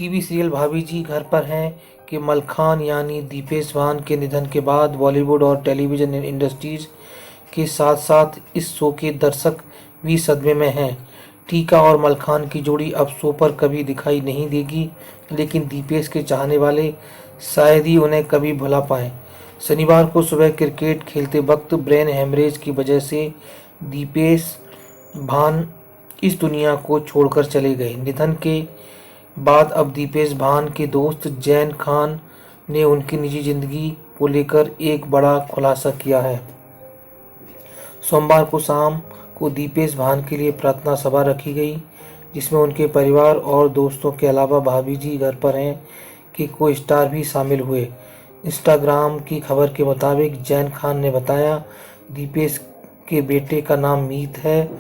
TV serial भाभी जी घर पर हैं कि मलखान यानी दीपेश भान के निधन के बाद बॉलीवुड और टेलीविज़न इंडस्ट्रीज के साथ साथ इस शो के दर्शक भी सदमे में हैं। टीका और मलखान की जोड़ी अब शो पर कभी दिखाई नहीं देगी, लेकिन दीपेश के चाहने वाले शायद ही उन्हें कभी भुला पाएं। शनिवार को सुबह क्रिकेट खेलते वक्त ब्रेन हेमरेज की वजह से दीपेश भान इस दुनिया को छोड़कर चले गए। निधन के बाद अब दीपेश भान के दोस्त जैन खान ने उनकी निजी जिंदगी को लेकर एक बड़ा खुलासा किया है। सोमवार को शाम को दीपेश भान के लिए प्रार्थना सभा रखी गई, जिसमें उनके परिवार और दोस्तों के अलावा भाभी जी घर पर हैं कि को स्टार भी शामिल हुए। इंस्टाग्राम की खबर के मुताबिक जैन खान ने बताया, दीपेश के बेटे का नाम मीत है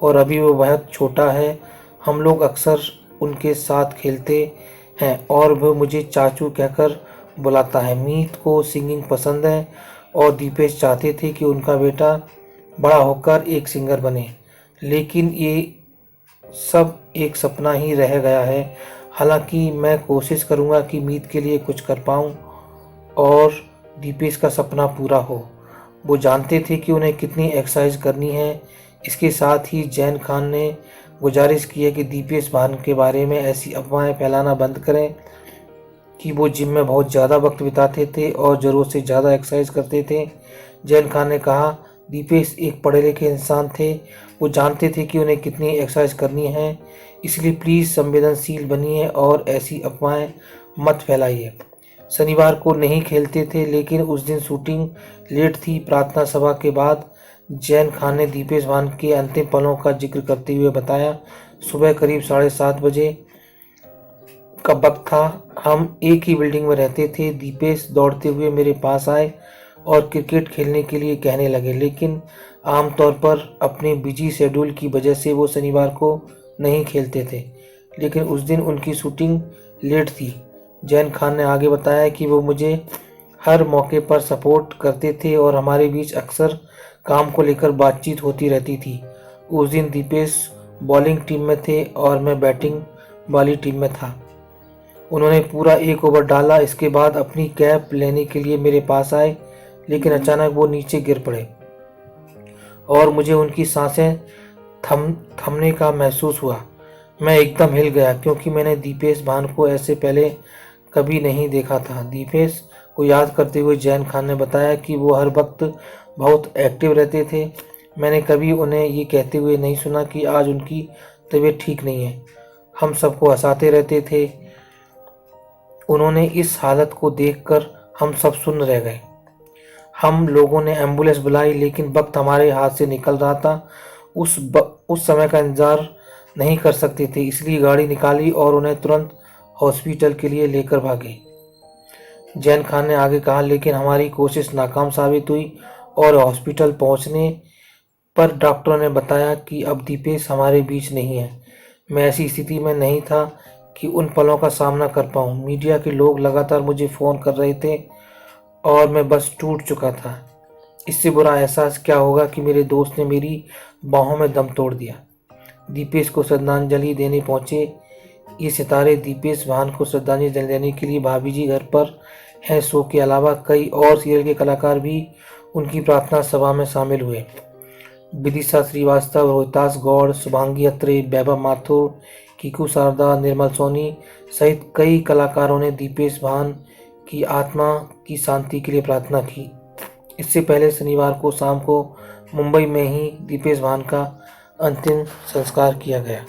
और अभी वो बहुत छोटा है। हम लोग अक्सर उनके साथ खेलते हैं और वो मुझे चाचू कहकर बुलाता है। मीत को सिंगिंग पसंद है और दीपेश चाहते थे कि उनका बेटा बड़ा होकर एक सिंगर बने, लेकिन ये सब एक सपना ही रह गया है। हालांकि मैं कोशिश करूंगा कि मीत के लिए कुछ कर पाऊं और दीपेश का सपना पूरा हो। वो जानते थे कि उन्हें कितनी एक्सरसाइज करनी है। इसके साथ ही जैन खान ने गुजारिश की है कि दीपेश भान के बारे में ऐसी अफवाहें फैलाना बंद करें कि वो जिम में बहुत ज़्यादा वक्त बिताते थे और ज़रूरत से ज़्यादा एक्सरसाइज करते थे। जैन खान ने कहा, दीपेश एक पढ़े लिखे इंसान थे। वो जानते थे कि उन्हें कितनी एक्सरसाइज करनी है, इसलिए प्लीज़ संवेदनशील बनिए और ऐसी अफवाहें मत फैलाइए। शनिवार को नहीं खेलते थे, लेकिन उस दिन शूटिंग लेट थी। प्रार्थना सभा के बाद जैन खान ने दीपेश भान के अंतिम पलों का जिक्र करते हुए बताया, सुबह करीब 7:30 बजे का वक्त था। हम एक ही बिल्डिंग में रहते थे। दीपेश दौड़ते हुए मेरे पास आए और क्रिकेट खेलने के लिए कहने लगे, लेकिन आमतौर पर अपने बिजी शेड्यूल की वजह से वो शनिवार को नहीं खेलते थे, लेकिन उस दिन उनकी शूटिंग लेट थी। जैन खान ने आगे बताया कि वो मुझे हर मौके पर सपोर्ट करते थे और हमारे बीच अक्सर काम को लेकर बातचीत होती रहती थी। उस दिन दीपेश बॉलिंग टीम में थे और मैं बैटिंग वाली टीम में था। उन्होंने पूरा 1 ओवर डाला। इसके बाद अपनी कैप लेने के लिए मेरे पास आए, लेकिन अचानक वो नीचे गिर पड़े और मुझे उनकी सांसें थमने का महसूस हुआ। मैं एकदम हिल गया क्योंकि मैंने दीपेश भान को ऐसे पहले कभी नहीं देखा था। दीपेश को याद करते हुए जैन खान ने बताया कि वो हर वक्त बहुत एक्टिव रहते थे। मैंने कभी उन्हें ये कहते हुए नहीं सुना कि आज उनकी तबीयत ठीक नहीं है। हम सबको हंसाते रहते थे। उन्होंने इस हालत को देखकर हम सब सुन्न रह गए। हम लोगों ने एम्बुलेंस बुलाई, लेकिन वक्त हमारे हाथ से निकल रहा था। उस समय का इंतजार नहीं कर सकते थे, इसलिए गाड़ी निकाली और उन्हें तुरंत हॉस्पिटल के लिए लेकर भागे। जैन खान ने आगे कहा, लेकिन हमारी कोशिश नाकाम साबित हुई और हॉस्पिटल पहुंचने पर डॉक्टरों ने बताया कि अब दीपेश हमारे बीच नहीं है। मैं ऐसी स्थिति में नहीं था कि उन पलों का सामना कर पाऊँ। मीडिया के लोग लगातार मुझे फ़ोन कर रहे थे और मैं बस टूट चुका था। इससे बुरा एहसास क्या होगा कि मेरे दोस्त ने मेरी बाहों में दम तोड़ दिया। दीपेश को श्रद्धांजलि देने पहुंचे ये सितारे दीपेश भान को श्रद्धांजलि देने के लिए भाभी जी घर पर हैं। शो के अलावा कई और सीरियल के कलाकार भी उनकी प्रार्थना सभा में शामिल हुए। विदिशा श्रीवास्तव, रोहितास गौड़, शुभांगी अत्रे, वैभव माथुर, कीकू शारदा, निर्मल सोनी सहित कई कलाकारों ने दीपेश भान की आत्मा की शांति के लिए प्रार्थना की। इससे पहले शनिवार को शाम को मुंबई में ही दीपेश भान का अंतिम संस्कार किया गया।